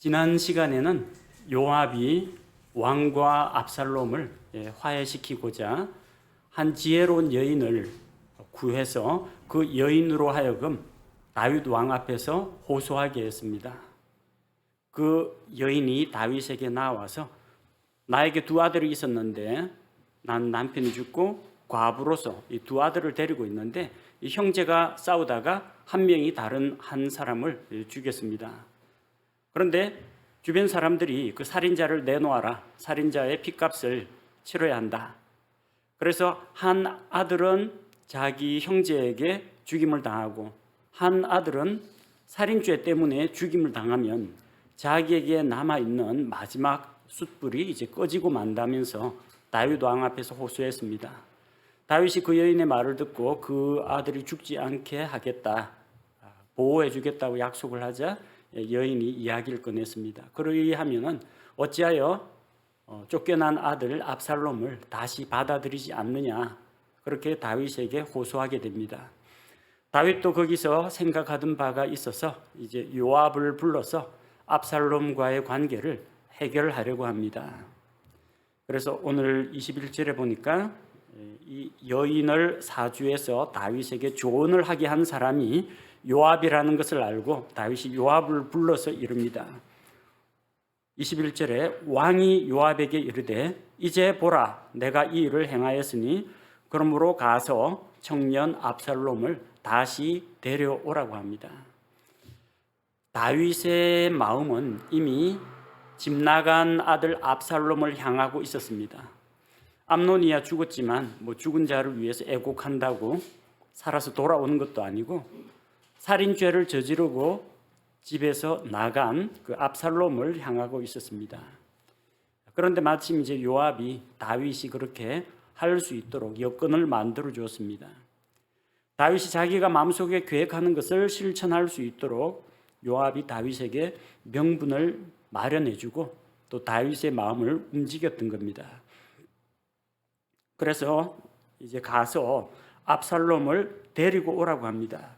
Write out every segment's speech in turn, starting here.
지난 시간에는 요압이 왕과 압살롬을 화해시키고자 한 지혜로운 여인을 구해서 그 여인으로 하여금 다윗 왕 앞에서 호소하게 했습니다. 그 여인이 다윗에게 나와서 나에게 두 아들이 있었는데 난 남편이 죽고 과부로서 이 두 아들을 데리고 있는데 이 형제가 싸우다가 한 명이 다른 한 사람을 죽였습니다. 그런데 주변 사람들이 그 살인자를 내놓아라. 살인자의 핏값을 치러야 한다. 그래서 한 아들은 자기 형제에게 죽임을 당하고 한 아들은 살인죄 때문에 죽임을 당하면 자기에게 남아있는 마지막 숯불이 이제 꺼지고 만다면서 다윗 왕 앞에서 호소했습니다. 다윗이 그 여인의 말을 듣고 그 아들이 죽지 않게 하겠다, 보호해 주겠다고 약속을 하자 여인이 이야기를 꺼냈습니다. 그러하면은 어찌하여 쫓겨난 아들 압살롬을 다시 받아들이지 않느냐, 그렇게 다윗에게 호소하게 됩니다. 다윗도 거기서 생각하던 바가 있어서 이제 요압을 불러서 압살롬과의 관계를 해결하려고 합니다. 그래서 오늘 21절에 보니까 이 여인을 사주해서 다윗에게 조언을 하게 한 사람이 요압이라는 것을 알고 다윗이 요압을 불러서 이릅니다. 21절에 왕이 요압에게 이르되 이제 보라, 내가 이 일을 행하였으니 그러므로 가서 청년 압살롬을 다시 데려오라고 합니다. 다윗의 마음은 이미 집 나간 아들 압살롬을 향하고 있었습니다. 암논이야 죽었지만 죽은 자를 위해서 애곡한다고 살아서 돌아오는 것도 아니고 살인죄를 저지르고 집에서 나간 그 압살롬을 향하고 있었습니다. 그런데 마침 이제 요압이 다윗이 그렇게 할 수 있도록 여건을 만들어 주었습니다. 다윗이 자기가 마음속에 계획하는 것을 실천할 수 있도록 요압이 다윗에게 명분을 마련해 주고 또 다윗의 마음을 움직였던 겁니다. 그래서 이제 가서 압살롬을 데리고 오라고 합니다.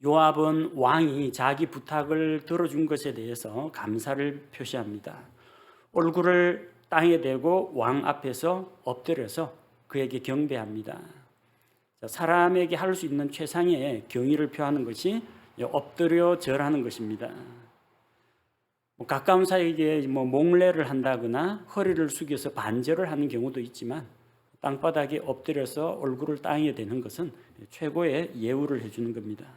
요압은 왕이 자기 부탁을 들어준 것에 대해서 감사를 표시합니다. 얼굴을 땅에 대고 왕 앞에서 엎드려서 그에게 경배합니다. 사람에게 할 수 있는 최상의 경의를 표하는 것이 엎드려 절하는 것입니다. 가까운 사이에 몽례를 한다거나 허리를 숙여서 반절을 하는 경우도 있지만 땅바닥에 엎드려서 얼굴을 땅에 대는 것은 최고의 예우를 해주는 겁니다.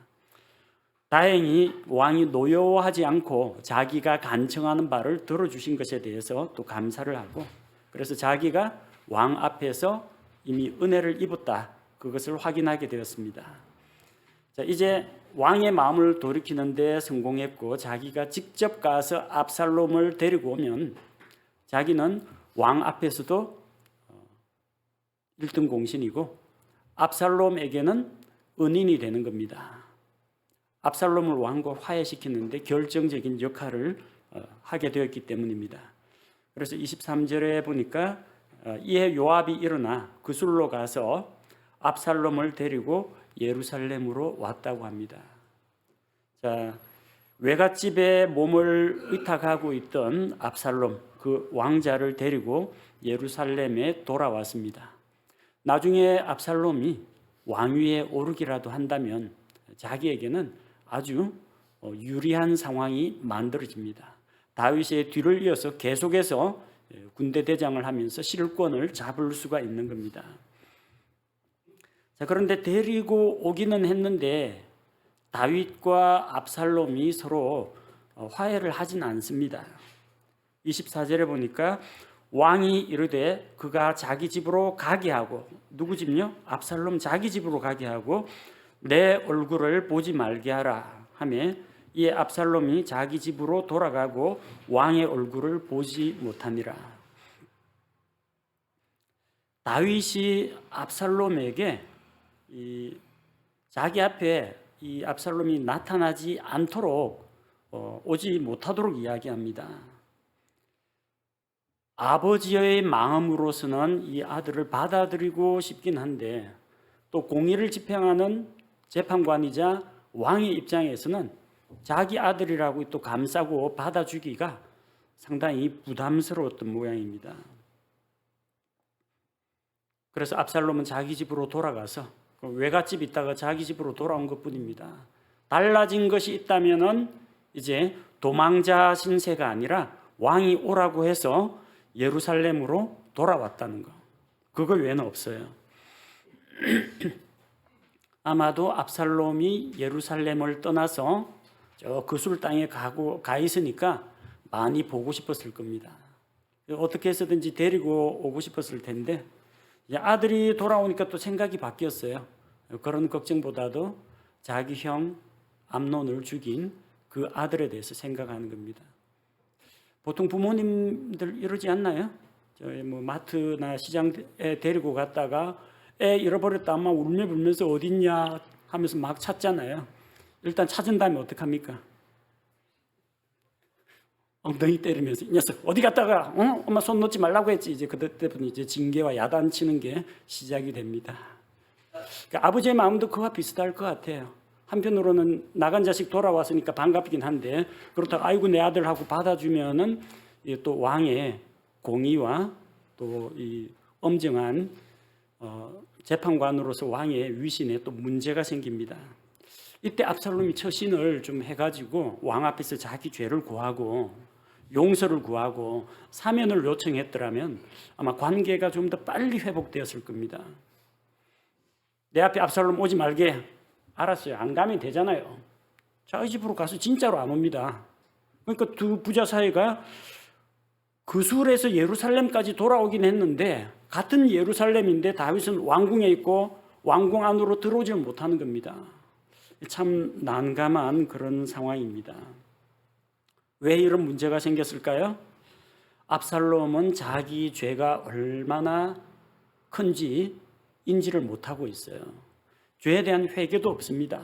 다행히 왕이 노여워하지 않고 자기가 간청하는 바를 들어주신 것에 대해서 또 감사를 하고, 그래서 자기가 왕 앞에서 이미 은혜를 입었다, 그것을 확인하게 되었습니다. 자, 이제 왕의 마음을 돌이키는 데 성공했고 자기가 직접 가서 압살롬을 데리고 오면 자기는 왕 앞에서도 1등 공신이고 압살롬에게는 은인이 되는 겁니다. 압살롬을 왕과 화해시키는데 결정적인 역할을 하게 되었기 때문입니다. 그래서 23절에 보니까 이에 요압이 일어나 그술로 가서 압살롬을 데리고 예루살렘으로 왔다고 합니다. 자, 외갓집에 몸을 의탁하고 있던 압살롬, 그 왕자를 데리고 예루살렘에 돌아왔습니다. 나중에 압살롬이 왕위에 오르기라도 한다면 자기에게는 아주 유리한 상황이 만들어집니다. 다윗의 뒤를 이어서 계속해서 군대 대장을 하면서 실권을 잡을 수가 있는 겁니다. 자, 그런데 데리고 오기는 했는데 다윗과 압살롬이 서로 화해를 하진 않습니다. 24절에 보니까 왕이 이르되 그가 자기 집으로 가게 하고, 누구 집요? 압살롬 자기 집으로 가게 하고 내 얼굴을 보지 말게 하라 하며 이에 압살롬이 자기 집으로 돌아가고 왕의 얼굴을 보지 못하니라. 다윗이 압살롬에게 자기 앞에 이 압살롬이 나타나지 않도록 오지 못하도록 이야기합니다. 아버지의 마음으로서는 이 아들을 받아들이고 싶긴 한데 또 공의를 집행하는 재판관이자 왕의 입장에서는 자기 아들이라고 또 감싸고 받아주기가 상당히 부담스러웠던 모양입니다. 그래서 압살롬은 자기 집으로 돌아가서 외갓집 있다가 자기 집으로 돌아온 것뿐입니다. 달라진 것이 있다면은 이제 도망자 신세가 아니라 왕이 오라고 해서 예루살렘으로 돌아왔다는 거. 그거 외에는 없어요. 아마도 압살롬이 예루살렘을 떠나서 저 그술 땅에 가 있으니까 많이 보고 싶었을 겁니다. 어떻게 해서든지 데리고 오고 싶었을 텐데 아들이 돌아오니까 또 생각이 바뀌었어요. 그런 걱정보다도 자기 형 암논을 죽인 그 아들에 대해서 생각하는 겁니다. 보통 부모님들 이러지 않나요? 뭐 마트나 시장에 데리고 갔다가 애 잃어버렸다 엄마 울며 불면서 어딨냐 하면서 막 찾잖아요. 일단 찾은 다음에 어떡합니까? 엉덩이 때리면서 이 녀석 어디 갔다가 엄마 손 놓지 말라고 했지. 이제 그때부터 이제 징계와 야단치는 게 시작이 됩니다. 그러니까 아버지의 마음도 그와 비슷할 것 같아요. 한편으로는 나간 자식 돌아왔으니까 반갑긴 한데 그렇다고 아이고 내 아들하고 받아주면은 또 왕의 공의와 또 이 엄정한 재판관으로서 왕의 위신에 또 문제가 생깁니다. 이때 압살롬이 처신을 좀 해가지고 왕 앞에서 자기 죄를 구하고 용서를 구하고 사면을 요청했더라면 아마 관계가 좀 더 빨리 회복되었을 겁니다. 내 앞에 압살롬 오지 말게. 알았어요. 안 가면 되잖아요. 자기 집으로 가서 진짜로 안 옵니다. 그러니까 두 부자 사이가 그술에서 예루살렘까지 돌아오긴 했는데 같은 예루살렘인데 다윗은 왕궁에 있고 왕궁 안으로 들어오지 못하는 겁니다. 참 난감한 그런 상황입니다. 왜 이런 문제가 생겼을까요? 압살롬은 자기 죄가 얼마나 큰지 인지를 못하고 있어요. 죄에 대한 회개도 없습니다.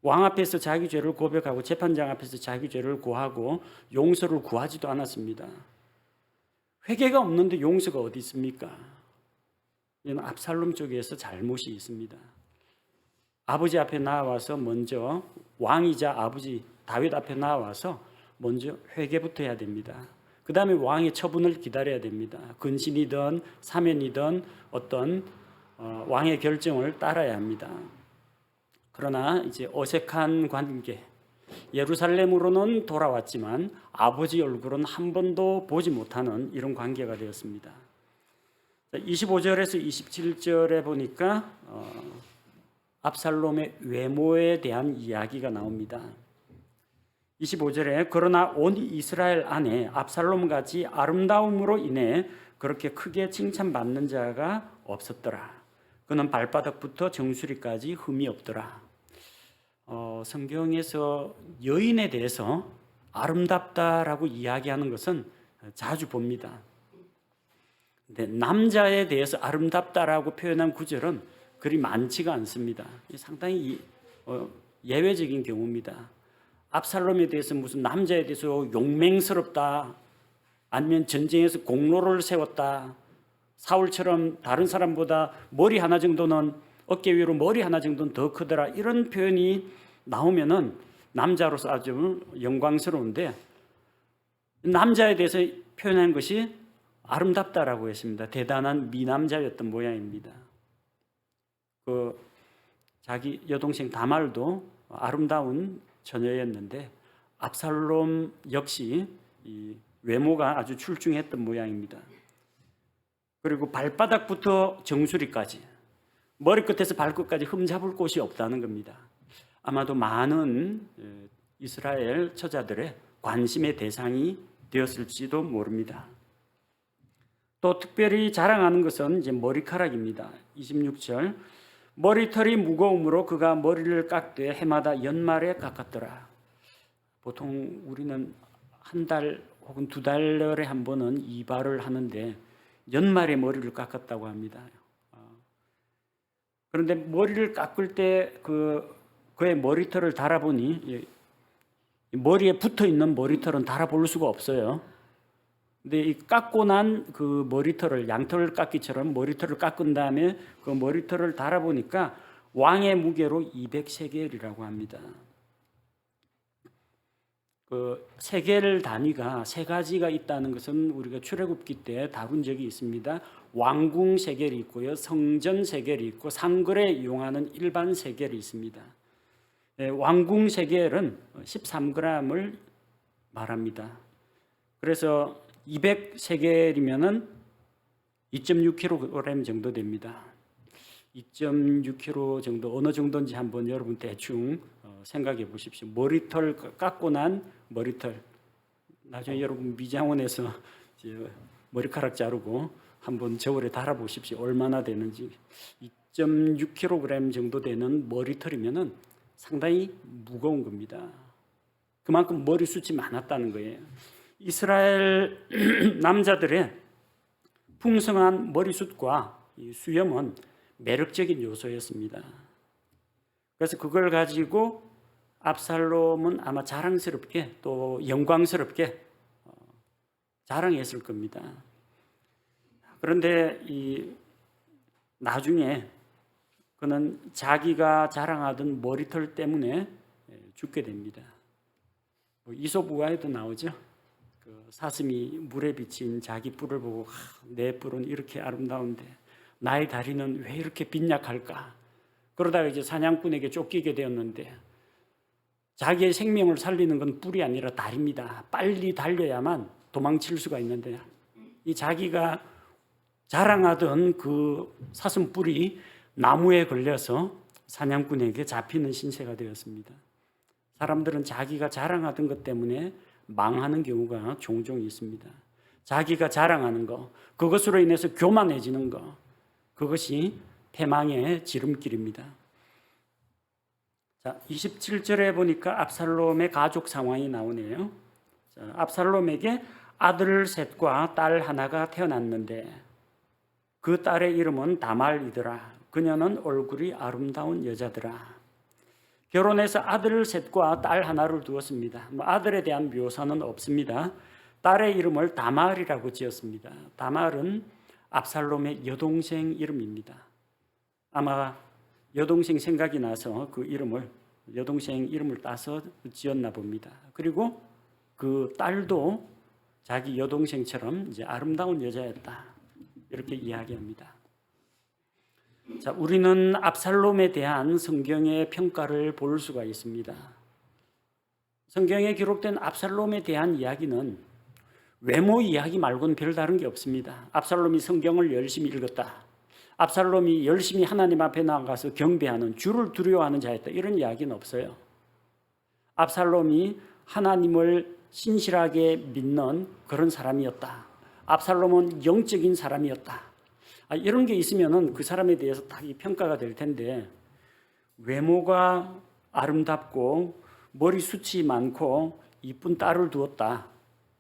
왕 앞에서 자기 죄를 고백하고 재판장 앞에서 자기 죄를 고하고 용서를 구하지도 않았습니다. 회개가 없는데 용서가 어디 있습니까? 이는 압살롬 쪽에서 잘못이 있습니다. 아버지 앞에 나와서 먼저 왕이자 아버지 다윗 앞에 나와서 먼저 회개부터 해야 됩니다. 그 다음에 왕의 처분을 기다려야 됩니다. 근신이든 사면이든 어떤 왕의 결정을 따라야 합니다. 그러나 이제 어색한 관계, 예루살렘으로는 돌아왔지만 아버지 얼굴은 한 번도 보지 못하는 이런 관계가 되었습니다. 25절에서 27절에 보니까 압살롬의 외모에 대한 이야기가 나옵니다. 25절에 그러나 온 이스라엘 안에 압살롬같이 아름다움으로 인해 그렇게 크게 칭찬받는 자가 없었더라. 그는 발바닥부터 정수리까지 흠이 없더라. 성경에서 여인에 대해서 아름답다라고 이야기하는 것은 자주 봅니다. 근데 남자에 대해서 아름답다라고 표현한 구절은 그리 많지가 않습니다. 상당히 예외적인 경우입니다. 압살롬에 대해서 무슨 남자에 대해서 용맹스럽다, 아니면 전쟁에서 공로를 세웠다, 사울처럼 다른 사람보다 머리 하나 정도는 어깨 위로 머리 하나 정도는 더 크더라, 이런 표현이 나오면은 남자로서 아주 영광스러운데 남자에 대해서 표현한 것이 아름답다라고 했습니다. 대단한 미남자였던 모양입니다. 자기 여동생 다말도 아름다운 처녀였는데 압살롬 역시 이 외모가 아주 출중했던 모양입니다. 그리고 발바닥부터 정수리까지, 머리끝에서 발끝까지 흠잡을 곳이 없다는 겁니다. 아마도 많은 이스라엘 처자들의 관심의 대상이 되었을지도 모릅니다. 또 특별히 자랑하는 것은 이제 머리카락입니다. 26절, 머리털이 무거움으로 그가 머리를 깎되 해마다 연말에 깎았더라. 보통 우리는 한 달 혹은 두 달에 한 번은 이발을 하는데 연말에 머리를 깎았다고 합니다. 그런데 머리를 깎을 때 그의 머리털을 달아보니 머리에 붙어 있는 머리털은 달아볼 수가 없어요. 근데 이 깎고 난 그 머리털을 양털 깎기처럼 머리털을 깎은 다음에 그 머리털을 달아보니까 왕의 무게로 200세겔이라고 합니다. 그 세겔 단위가 세 가지가 있다는 것은 우리가 출애굽기 때 다룬 적이 있습니다. 왕궁 세겔이 있고요, 성전 세겔이 있고 상거래 이용하는 일반 세겔이 있습니다. 왕궁 세겔은 13g을 말합니다. 그래서 200세겔이면은 2.6kg 정도 됩니다. 2.6kg 정도 어느 정도인지 한번 여러분 대충 생각해 보십시오. 머리털 깎고 난 머리털, 나중에 여러분 미장원에서 머리카락 자르고 한번 저울에 달아 보십시오. 얼마나 되는지. 2.6kg 정도 되는 머리털이면은 상당히 무거운 겁니다. 그만큼 머리숱이 많았다는 거예요. 이스라엘 남자들의 풍성한 머리숱과 수염은 매력적인 요소였습니다. 그래서 그걸 가지고 압살롬은 아마 자랑스럽게 또 영광스럽게 자랑했을 겁니다. 그런데 나중에 그는 자기가 자랑하던 머리털 때문에 죽게 됩니다. 이솝 우화에도 나오죠. 그 사슴이 물에 비친 자기 뿔을 보고 내 뿔은 이렇게 아름다운데 나의 다리는 왜 이렇게 빈약할까? 그러다가 이제 사냥꾼에게 쫓기게 되었는데 자기의 생명을 살리는 건 뿔이 아니라 다리입니다. 빨리 달려야만 도망칠 수가 있는데 이 자기가 자랑하던 그 사슴 뿔이 나무에 걸려서 사냥꾼에게 잡히는 신세가 되었습니다. 사람들은 자기가 자랑하던 것 때문에 망하는 경우가 종종 있습니다. 자기가 자랑하는 것, 그것으로 인해서 교만해지는 것, 그것이 패망의 지름길입니다. 자, 27절에 보니까 압살롬의 가족 상황이 나오네요. 자, 압살롬에게 아들 셋과 딸 하나가 태어났는데 그 딸의 이름은 다말이더라. 그녀는 얼굴이 아름다운 여자더라. 결혼해서 아들 셋과 딸 하나를 두었습니다. 아들에 대한 묘사는 없습니다. 딸의 이름을 다말이라고 지었습니다. 다말은 압살롬의 여동생 이름입니다. 아마 여동생 생각이 나서 그 이름을 여동생 이름을 따서 지었나 봅니다. 그리고 그 딸도 자기 여동생처럼 이제 아름다운 여자였다. 이렇게 이야기합니다. 자, 우리는 압살롬에 대한 성경의 평가를 볼 수가 있습니다. 성경에 기록된 압살롬에 대한 이야기는 외모 이야기 말고는 별다른 게 없습니다. 압살롬이 성경을 열심히 읽었다. 압살롬이 열심히 하나님 앞에 나가서 경배하는, 주를 두려워하는 자였다. 이런 이야기는 없어요. 압살롬이 하나님을 신실하게 믿는 그런 사람이었다. 압살롬은 영적인 사람이었다. 이런 게 있으면은 그 사람에 대해서 딱 평가가 될 텐데 외모가 아름답고 머리숱이 많고 이쁜 딸을 두었다.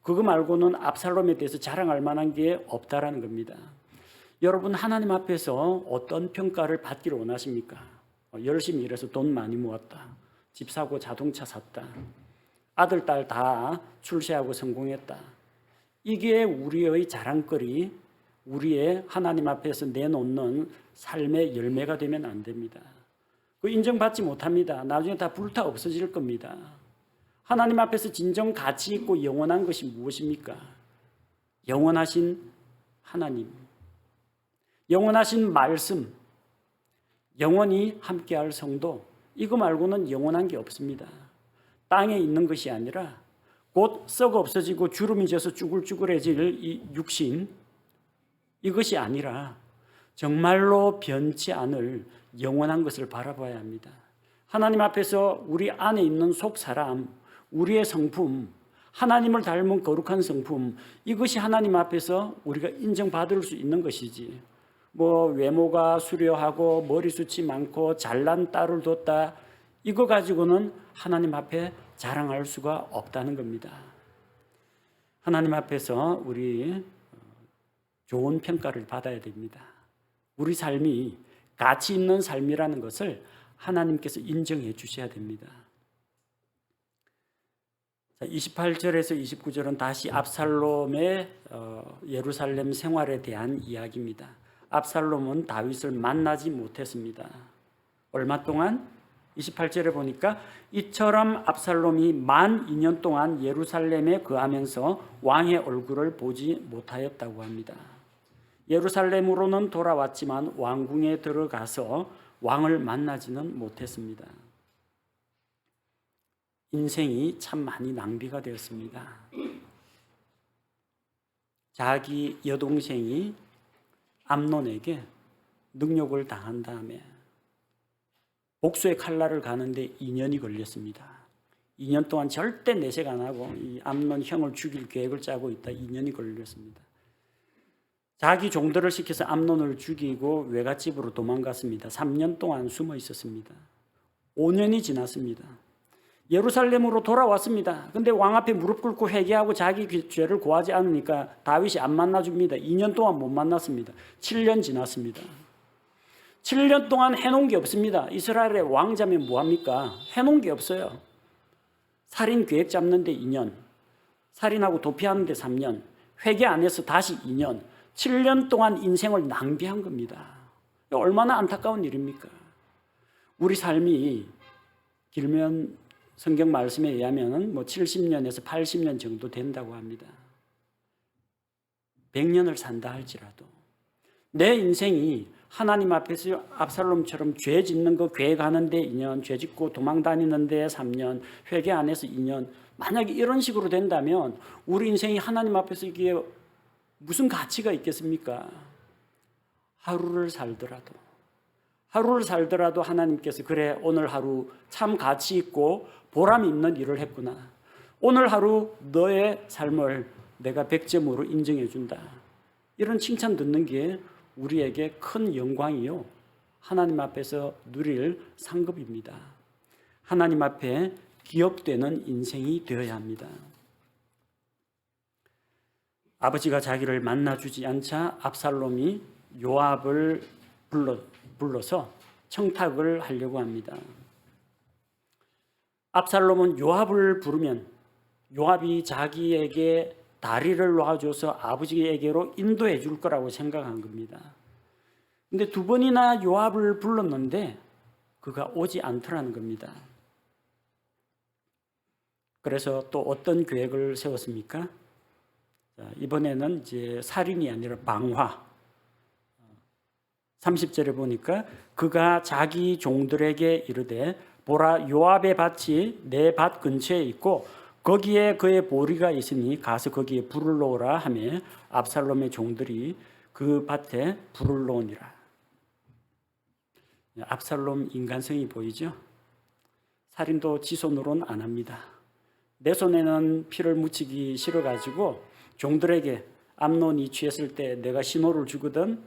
그거 말고는 압살롬에 대해서 자랑할 만한 게 없다라는 겁니다. 여러분 하나님 앞에서 어떤 평가를 받기를 원하십니까? 열심히 일해서 돈 많이 모았다. 집 사고 자동차 샀다. 아들, 딸 다 출세하고 성공했다. 이게 우리의 자랑거리, 우리의 하나님 앞에서 내놓는 삶의 열매가 되면 안 됩니다. 그 인정받지 못합니다. 나중에 다 불타 없어질 겁니다. 하나님 앞에서 진정 가치 있고 영원한 것이 무엇입니까? 영원하신 하나님, 영원하신 말씀, 영원히 함께할 성도, 이거 말고는 영원한 게 없습니다. 땅에 있는 것이 아니라 곧 썩어 없어지고 주름이 져서 쭈글쭈글해질 이 육신, 이것이 아니라 정말로 변치 않을 영원한 것을 바라봐야 합니다. 하나님 앞에서 우리 안에 있는 속 사람, 우리의 성품, 하나님을 닮은 거룩한 성품, 이것이 하나님 앞에서 우리가 인정받을 수 있는 것이지, 외모가 수려하고 머리숱이 많고 잘난 딸을 뒀다, 이거 가지고는 하나님 앞에 자랑할 수가 없다는 겁니다. 하나님 앞에서 우리 좋은 평가를 받아야 됩니다. 우리 삶이 가치 있는 삶이라는 것을 하나님께서 인정해 주셔야 됩니다. 28절에서 29절은 다시 압살롬의 예루살렘 생활에 대한 이야기입니다. 압살롬은 다윗을 만나지 못했습니다. 얼마 동안? 28절에 보니까 이처럼 압살롬이 만 2년 동안 예루살렘에 거하면서 왕의 얼굴을 보지 못하였다고 합니다. 예루살렘으로는 돌아왔지만 왕궁에 들어가서 왕을 만나지는 못했습니다. 인생이 참 많이 낭비가 되었습니다. 자기 여동생이 암논에게 능욕을 당한 다음에 복수의 칼날을 가는데 2년이 걸렸습니다. 2년 동안 절대 내색 안 하고 이 암논 형을 죽일 계획을 짜고 있다. 2년이 걸렸습니다. 자기 종들을 시켜서 암논을 죽이고 외갓집으로 도망갔습니다. 3년 동안 숨어 있었습니다. 5년이 지났습니다. 예루살렘으로 돌아왔습니다. 근데 왕 앞에 무릎 꿇고 회개하고 자기 죄를 고하지 않으니까 다윗이 안 만나줍니다. 2년 동안 못 만났습니다. 7년 지났습니다. 7년 동안 해놓은 게 없습니다. 이스라엘의 왕자면 뭐합니까? 해놓은 게 없어요. 살인 계획 잡는데 2년, 살인하고 도피하는데 3년, 회개 안 해서 다시 2년, 7년 동안 인생을 낭비한 겁니다. 얼마나 안타까운 일입니까? 우리 삶이 길면 성경 말씀에 의하면 70년에서 80년 정도 된다고 합니다. 100년을 산다 할지라도 내 인생이 하나님 앞에서 압살롬처럼 죄 짓는 거 계획하는데 2년, 죄 짓고 도망 다니는데 3년, 회개 안 해서 2년, 만약에 이런 식으로 된다면 우리 인생이 하나님 앞에서 이게 무슨 가치가 있겠습니까? 하루를 살더라도 하나님께서 그래 오늘 하루 참 가치 있고 보람 있는 일을 했구나. 오늘 하루 너의 삶을 내가 100점으로 인정해 준다. 이런 칭찬 듣는 게 우리에게 큰 영광이요. 하나님 앞에서 누릴 상급입니다. 하나님 앞에 기억되는 인생이 되어야 합니다. 아버지가 자기를 만나주지 않자 압살롬이 요압을 불러서 청탁을 하려고 합니다. 압살롬은 요압을 부르면 요압이 자기에게 다리를 놔줘서 아버지에게로 인도해 줄 거라고 생각한 겁니다. 근데 2번이나 요압을 불렀는데 그가 오지 않더라는 겁니다. 그래서 또 어떤 계획을 세웠습니까? 이번에는 이제 살인이 아니라 방화. 30절에 보니까 그가 자기 종들에게 이르되 보라 요압의 밭이 내 밭 근처에 있고 거기에 그의 보리가 있으니 가서 거기에 불을 놓으라 하며 압살롬의 종들이 그 밭에 불을 놓으니라. 압살롬 인간성이 보이죠? 살인도 지 손으로는 안 합니다. 내 손에는 피를 묻히기 싫어가지고 종들에게 암논이 취했을 때 내가 신호를 주거든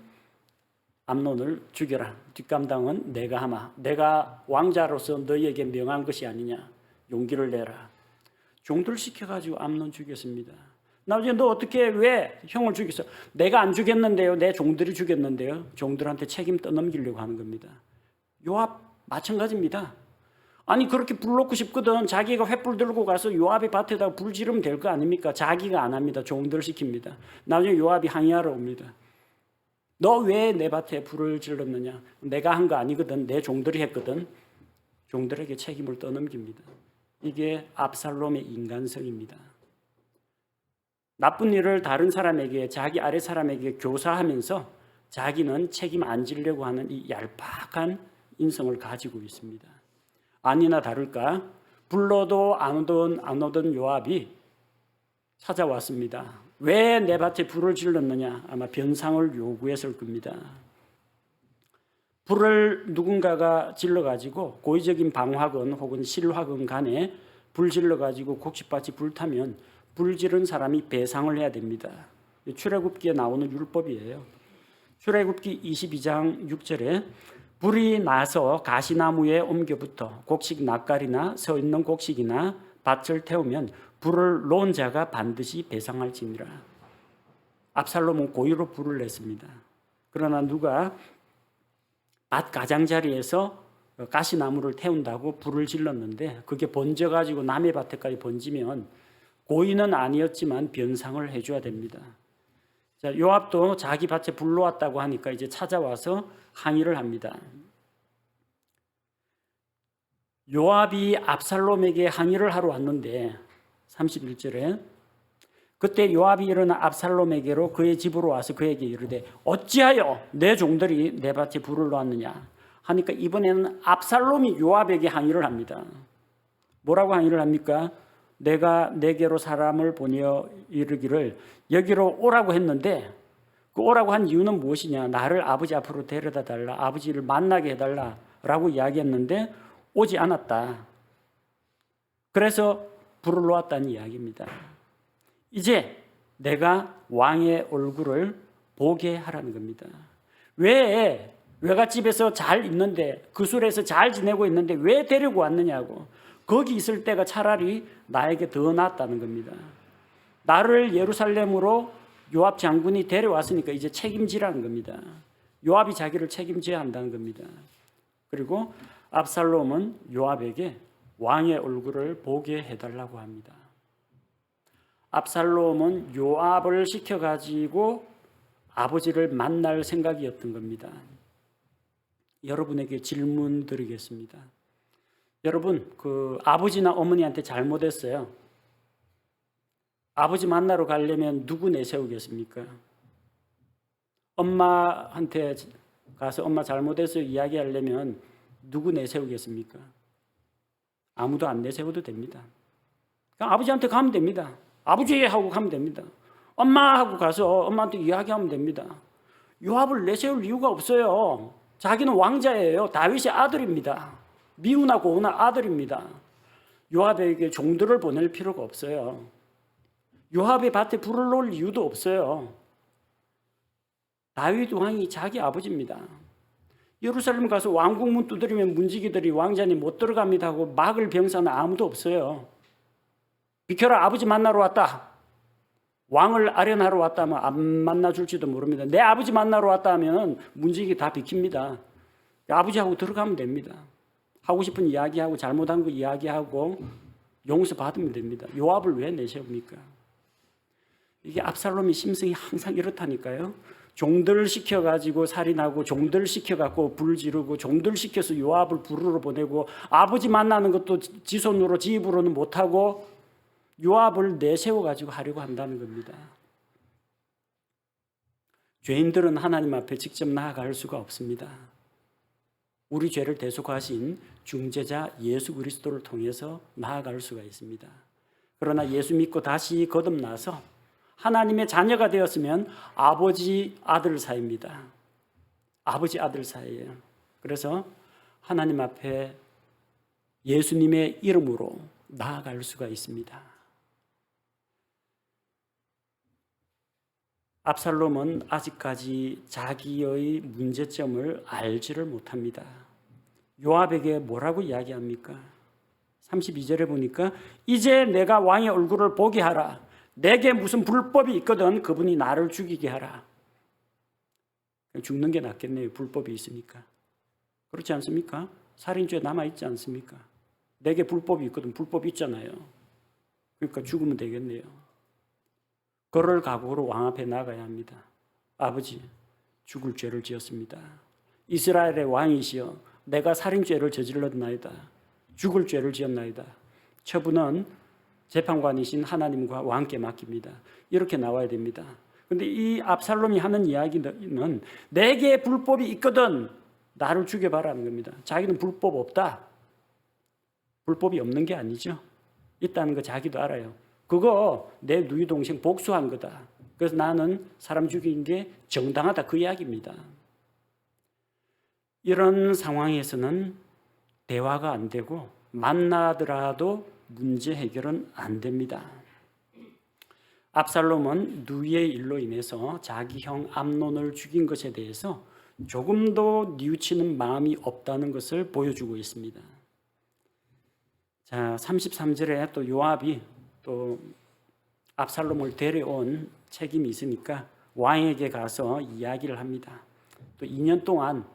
암논을 죽여라. 뒷감당은 내가 하마. 내가 왕자로서 너희에게 명한 것이 아니냐. 용기를 내라. 종들 시켜가지고 암논 죽였습니다. 나중에 너 어떻게 왜 형을 죽였어? 내가 안 죽였는데요. 내 종들이 죽였는데요. 종들한테 책임 떠넘기려고 하는 겁니다. 요압 마찬가지입니다. 아니 그렇게 불 놓고 싶거든. 자기가 횃불 들고 가서 요압의 밭에다가 불 지르면 될 거 아닙니까? 자기가 안 합니다. 종들 시킵니다. 나중에 요압이 항의하러 옵니다. 너 왜 내 밭에 불을 질렀느냐? 내가 한 거 아니거든. 내 종들이 했거든. 종들에게 책임을 떠넘깁니다. 이게 압살롬의 인간성입니다. 나쁜 일을 다른 사람에게 자기 아래 사람에게 교사하면서 자기는 책임 안 지려고 하는 이 얄팍한 인성을 가지고 있습니다. 아니나 다를까 불러도 안 오던 요압이 찾아왔습니다. 왜 내 밭에 불을 질렀느냐? 아마 변상을 요구했을 겁니다. 불을 누군가가 질러가지고 고의적인 방화건 혹은 실화건 간에 불 질러가지고 곡식밭이 불타면 불 지른 사람이 배상을 해야 됩니다. 출애굽기에 나오는 율법이에요. 출애굽기 22장 6절에 불이 나서 가시나무에 옮겨붙어 곡식 낯갈이나 서 있는 곡식이나 밭을 태우면 불을 놓은 자가 반드시 배상할지니라. 압살롬은 고의로 불을 냈습니다. 그러나 누가 밭 가장자리에서 가시나무를 태운다고 불을 질렀는데 그게 번져가지고 남의 밭에까지 번지면 고의는 아니었지만 변상을 해줘야 됩니다. 자, 요압도 자기 밭에 불 놓았다고 하니까 이제 찾아와서 항의를 합니다. 요압이 압살롬에게 항의를 하러 왔는데 31절에 그때 요압이 일어나 압살롬에게로 그의 집으로 와서 그에게 이르되 어찌하여 내 종들이 내 밭에 불을 놓았느냐 하니까 이번에는 압살롬이 요압에게 항의를 합니다. 뭐라고 항의를 합니까? 내가 내게로 사람을 보내어 이르기를 여기로 오라고 했는데 그 오라고 한 이유는 무엇이냐? 나를 아버지 앞으로 데려다 달라, 아버지를 만나게 해달라라고 이야기했는데 오지 않았다. 그래서 불을 놓았다는 이야기입니다. 이제 내가 왕의 얼굴을 보게 하라는 겁니다. 왜 외갓집에서 잘 있는데 그술에서 잘 지내고 있는데 왜 데리고 왔느냐고. 거기 있을 때가 차라리 나에게 더 낫다는 겁니다. 나를 예루살렘으로 요압 장군이 데려왔으니까 이제 책임지라는 겁니다. 요압이 자기를 책임져야 한다는 겁니다. 그리고 압살롬은 요압에게 왕의 얼굴을 보게 해달라고 합니다. 압살롬은 요압을 시켜가지고 아버지를 만날 생각이었던 겁니다. 여러분에게 질문 드리겠습니다. 여러분, 아버지나 어머니한테 잘못했어요. 아버지 만나러 가려면 누구 내세우겠습니까? 엄마한테 가서 엄마 잘못했어요 이야기하려면 누구 내세우겠습니까? 아무도 안 내세워도 됩니다. 그냥 아버지한테 가면 됩니다. 아버지 하고 가면 됩니다. 엄마 하고 가서 엄마한테 이야기하면 됩니다. 요압을 내세울 이유가 없어요. 자기는 왕자예요. 다윗의 아들입니다. 미우나 고우나 아들입니다. 요압에게 종들을 보낼 필요가 없어요. 요압의 밭에 불을 놓을 이유도 없어요. 다윗 왕이 자기 아버지입니다. 예루살렘 가서 왕궁문 두드리면 문지기들이 왕자님 못 들어갑니다 하고 막을 병사는 아무도 없어요. 비켜라, 아버지 만나러 왔다. 왕을 아련하러 왔다 하면 안 만나줄지도 모릅니다. 내 아버지 만나러 왔다 하면 문지기 다 비킵니다. 아버지하고 들어가면 됩니다. 하고 싶은 이야기하고 잘못한 거 이야기하고 용서받으면 됩니다. 요압을 왜 내세웁니까? 이게 압살롬의 심성이 항상 이렇다니까요. 종들 시켜가지고 살인하고 종들 시켜갖고 불 지르고 종들 시켜서 요압을 부르러 보내고 아버지 만나는 것도 지 손으로 지 입으로는 못하고 요압을 내세워가지고 하려고 한다는 겁니다. 죄인들은 하나님 앞에 직접 나아갈 수가 없습니다. 우리 죄를 대속하신 중재자 예수 그리스도를 통해서 나아갈 수가 있습니다. 그러나 예수 믿고 다시 거듭나서 하나님의 자녀가 되었으면 아버지 아들 사이입니다. 아버지 아들 사이예요. 그래서 하나님 앞에 예수님의 이름으로 나아갈 수가 있습니다. 압살롬은 아직까지 자기의 문제점을 알지를 못합니다. 요압에게 뭐라고 이야기합니까? 32절에 보니까 이제 내가 왕의 얼굴을 보게 하라. 내게 무슨 불법이 있거든 그분이 나를 죽이게 하라. 죽는 게 낫겠네요. 불법이 있으니까. 그렇지 않습니까? 살인죄 남아있지 않습니까? 내게 불법이 있거든. 불법이 있잖아요. 그러니까 죽으면 되겠네요. 그럴 각오로 왕 앞에 나가야 합니다. 아버지, 죽을 죄를 지었습니다. 이스라엘의 왕이시여, 내가 살인죄를 저질렀나이다. 죽을 죄를 지었나이다. 처분은 재판관이신 하나님과 왕께 맡깁니다. 이렇게 나와야 됩니다. 그런데 이 압살롬이 하는 이야기는 내게 불법이 있거든 나를 죽여봐라는 겁니다. 자기는 불법 없다. 불법이 없는 게 아니죠. 있다는 거 자기도 알아요. 그거 내 누이 동생 복수한 거다. 그래서 나는 사람 죽인 게 정당하다 그 이야기입니다. 이런 상황에서는 대화가 안 되고 만나더라도 문제 해결은 안 됩니다. 압살롬은 누이의 일로 인해서 자기 형 암논을 죽인 것에 대해서 조금도 뉘우치는 마음이 없다는 것을 보여주고 있습니다. 자, 33절에 또 요압이 또 압살롬을 데려온 책임이 있으니까 왕에게 가서 이야기를 합니다. 또 2년 동안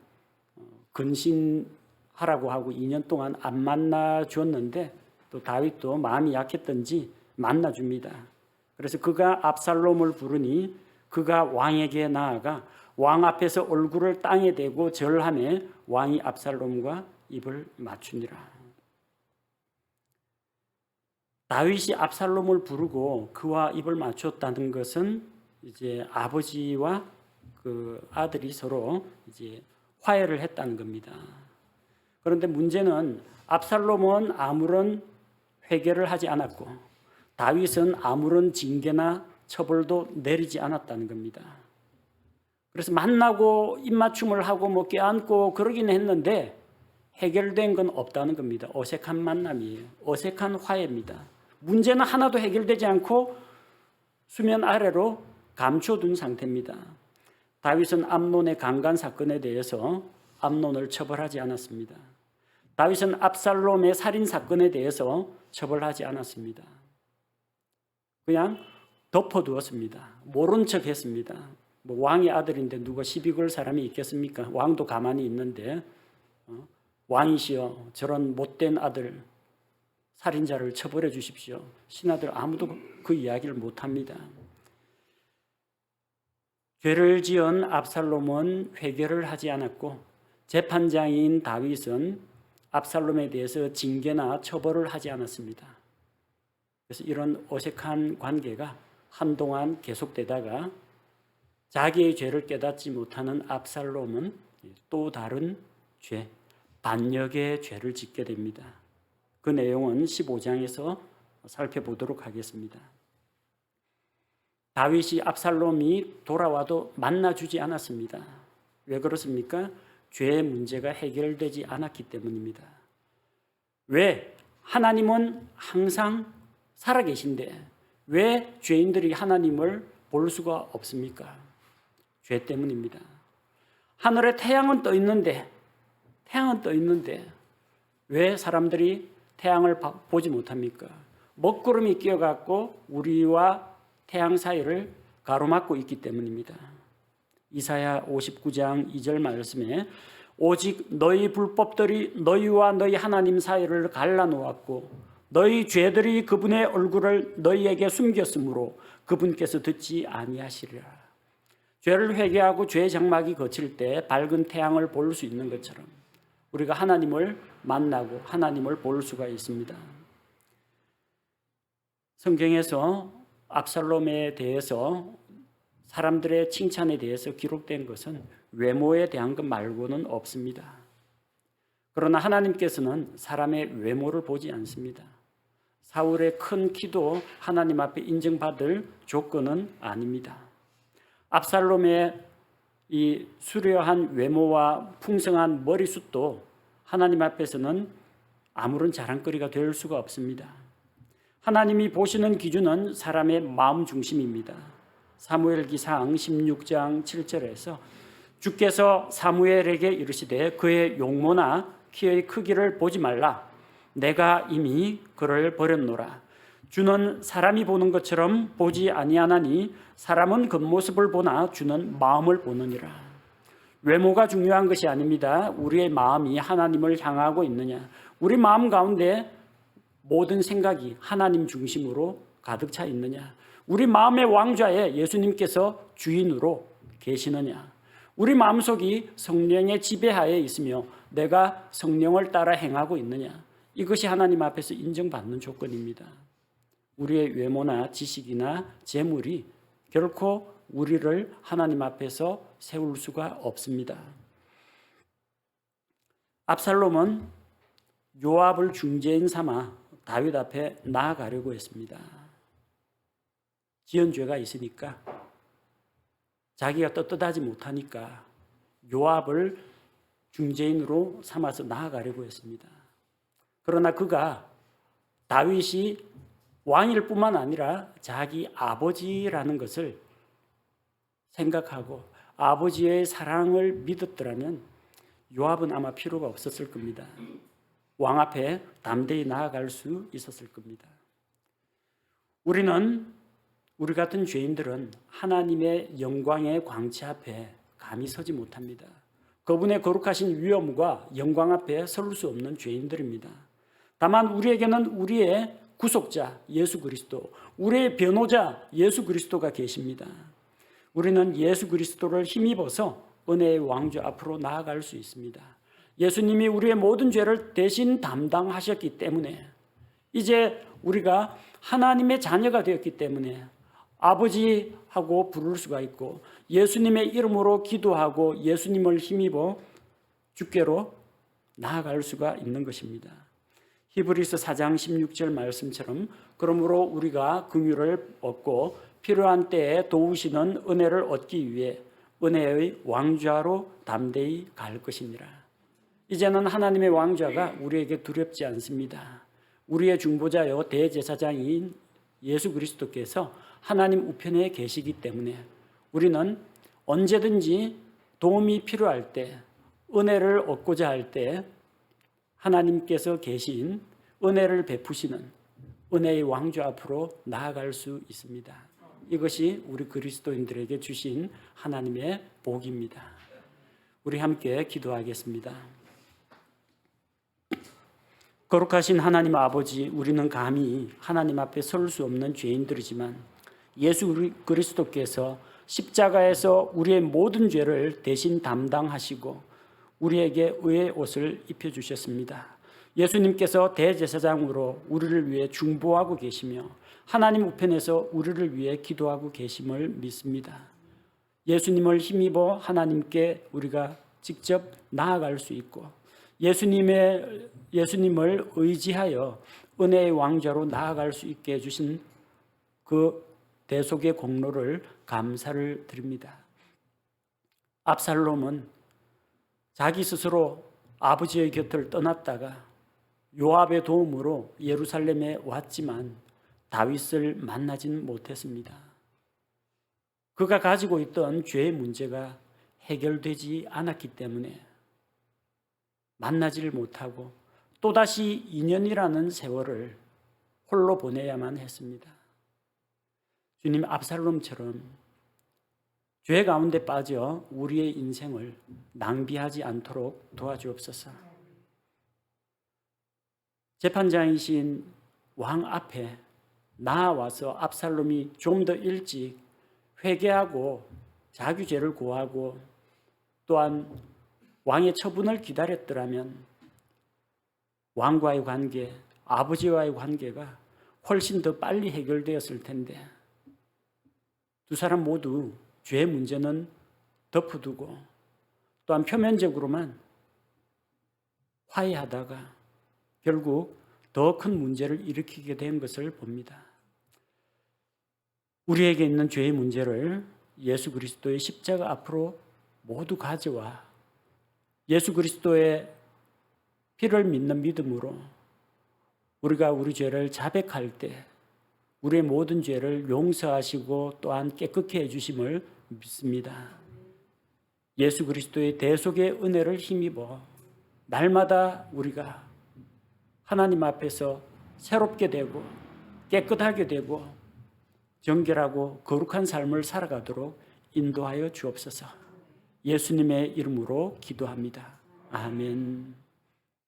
근신하라고 하고 2년 동안 안 만나줬는데 또 다윗도 마음이 약했던지 만나줍니다. 그래서 그가 압살롬을 부르니 그가 왕에게 나아가 왕 앞에서 얼굴을 땅에 대고 절하며 왕이 압살롬과 입을 맞추니라. 다윗이 압살롬을 부르고 그와 입을 맞췄다는 것은 이제 아버지와 그 아들이 서로 이제 화해를 했다는 겁니다. 그런데 문제는 압살롬은 아무런 회개를 하지 않았고 다윗은 아무런 징계나 처벌도 내리지 않았다는 겁니다. 그래서 만나고 입맞춤을 하고 뭐 껴안고 그러긴 했는데 해결된 건 없다는 겁니다. 어색한 만남이에요. 어색한 화해입니다. 문제는 하나도 해결되지 않고 수면 아래로 감춰둔 상태입니다. 다윗은 암논의 강간 사건에 대해서 암논을 처벌하지 않았습니다. 다윗은 압살롬의 살인 사건에 대해서 처벌하지 않았습니다. 그냥 덮어두었습니다. 모른 척 했습니다. 뭐 왕의 아들인데 누가 시비 걸 사람이 있겠습니까? 왕도 가만히 있는데 왕이시여 저런 못된 아들 살인자를 처벌해 주십시오. 신하들 아무도 그 이야기를 못합니다. 죄를 지은 압살롬은 회개를 하지 않았고 재판장인 다윗은 압살롬에 대해서 징계나 처벌을 하지 않았습니다. 그래서 이런 어색한 관계가 한동안 계속되다가 자기의 죄를 깨닫지 못하는 압살롬은 또 다른 죄, 반역의 죄를 짓게 됩니다. 그 내용은 15장에서 살펴보도록 하겠습니다. 다윗이 압살롬이 돌아와도 만나주지 않았습니다. 왜 그렇습니까? 죄의 문제가 해결되지 않았기 때문입니다. 왜? 하나님은 항상 살아계신데 왜 죄인들이 하나님을 볼 수가 없습니까? 죄 때문입니다. 하늘에 태양은 떠 있는데 왜 사람들이 태양을 보지 못합니까? 먹구름이 끼어갖고 우리와 태양 사이를 가로막고 있기 때문입니다. 이사야 59장 2절 말씀에 오직 너희 불법들이 너희와 너희 하나님 사이를 갈라놓았고 너희 죄들이 그분의 얼굴을 너희에게 숨겼으므로 그분께서 듣지 아니하시리라. 죄를 회개하고 죄의 장막이 거칠 때 밝은 태양을 볼 수 있는 것처럼 우리가 하나님을 만나고 하나님을 볼 수가 있습니다. 성경에서 압살롬에 대해서 사람들의 칭찬에 대해서 기록된 것은 외모에 대한 것 말고는 없습니다. 그러나 하나님께서는 사람의 외모를 보지 않습니다. 사울의 큰 키도 하나님 앞에 인정받을 조건은 아닙니다. 압살롬의 이 수려한 외모와 풍성한 머리숱도 하나님 앞에서는 아무런 자랑거리가 될 수가 없습니다. 하나님이 보시는 기준은 사람의 마음 중심입니다. 사무엘기상 16장 7절에서 주께서 사무엘에게 이르시되 그의 용모나 키의 크기를 보지 말라. 내가 이미 그를 버렸노라. 주는 사람이 보는 것처럼 보지 아니하나니 사람은 겉모습을 보나 주는 마음을 보느니라. 외모가 중요한 것이 아닙니다. 우리의 마음이 하나님을 향하고 있느냐. 우리 마음 가운데 모든 생각이 하나님 중심으로 가득 차 있느냐. 우리 마음의 왕좌에 예수님께서 주인으로 계시느냐. 우리 마음속이 성령의 지배하에 있으며 내가 성령을 따라 행하고 있느냐. 이것이 하나님 앞에서 인정받는 조건입니다. 우리의 외모나 지식이나 재물이 결코 우리를 하나님 앞에서 세울 수가 없습니다. 압살롬은 요압을 중재인 삼아 다윗 앞에 나아가려고 했습니다. 지은 죄가 있으니까 자기가 떳떳하지 못하니까 요압을 중재인으로 삼아서 나아가려고 했습니다. 그러나 그가 다윗이 왕일 뿐만 아니라 자기 아버지라는 것을 생각하고 아버지의 사랑을 믿었더라면 요압은 아마 필요가 없었을 겁니다. 왕 앞에 담대히 나아갈 수 있었을 겁니다. 우리 같은 죄인들은 하나님의 영광의 광채 앞에 감히 서지 못합니다. 그분의 거룩하신 위엄과 영광 앞에 설 수 없는 죄인들입니다. 다만 우리에게는 우리의 구속자 예수 그리스도, 우리의 변호자 예수 그리스도가 계십니다. 우리는 예수 그리스도를 힘입어서 은혜의 왕좌 앞으로 나아갈 수 있습니다. 예수님이 우리의 모든 죄를 대신 담당하셨기 때문에 이제 우리가 하나님의 자녀가 되었기 때문에 아버지하고 부를 수가 있고 예수님의 이름으로 기도하고 예수님을 힘입어 주께로 나아갈 수가 있는 것입니다. 히브리서 4장 16절 말씀처럼 그러므로 우리가 긍휼을 얻고 필요한 때에 도우시는 은혜를 얻기 위해 은혜의 왕좌로 담대히 갈 것이니라. 이제는 하나님의 왕좌가 우리에게 두렵지 않습니다. 우리의 중보자요 대제사장인 예수 그리스도께서 하나님 우편에 계시기 때문에 우리는 언제든지 도움이 필요할 때, 은혜를 얻고자 할 때 하나님께서 계신 은혜를 베푸시는 은혜의 왕좌 앞으로 나아갈 수 있습니다. 이것이 우리 그리스도인들에게 주신 하나님의 복입니다. 우리 함께 기도하겠습니다. 거룩하신 하나님 아버지, 우리는 감히 하나님 앞에 설 수 없는 죄인들이지만 예수 그리스도께서 십자가에서 우리의 모든 죄를 대신 담당하시고 우리에게 의의 옷을 입혀주셨습니다. 예수님께서 대제사장으로 우리를 위해 중보하고 계시며 하나님 우편에서 우리를 위해 기도하고 계심을 믿습니다. 예수님을 힘입어 하나님께 우리가 직접 나아갈 수 있고 예수님을 의지하여 은혜의 왕좌로 나아갈 수 있게 해주신 그 대속의 공로를 감사를 드립니다. 압살롬은 자기 스스로 아버지의 곁을 떠났다가 요압의 도움으로 예루살렘에 왔지만 다윗을 만나진 못했습니다. 그가 가지고 있던 죄의 문제가 해결되지 않았기 때문에 만나지를 못하고 또다시 2년이라는 세월을 홀로 보내야만 했습니다. 주님, 압살롬처럼 죄 가운데 빠져 우리의 인생을 낭비하지 않도록 도와주옵소서. 재판장이신 왕 앞에 나와서 압살롬이 좀 더 일찍 회개하고 자기 죄를 고하고 또한 왕의 처분을 기다렸더라면 왕과의 관계, 아버지와의 관계가 훨씬 더 빨리 해결되었을 텐데 두 사람 모두 죄의 문제는 덮어두고 또한 표면적으로만 화해하다가 결국 더 큰 문제를 일으키게 된 것을 봅니다. 우리에게 있는 죄의 문제를 예수 그리스도의 십자가 앞으로 모두 가져와 예수 그리스도의 피를 믿는 믿음으로 우리가 우리 죄를 자백할 때 우리의 모든 죄를 용서하시고 또한 깨끗게 해주심을 믿습니다. 예수 그리스도의 대속의 은혜를 힘입어 날마다 우리가 하나님 앞에서 새롭게 되고 깨끗하게 되고 정결하고 거룩한 삶을 살아가도록 인도하여 주옵소서. 예수님의 이름으로 기도합니다. 아멘.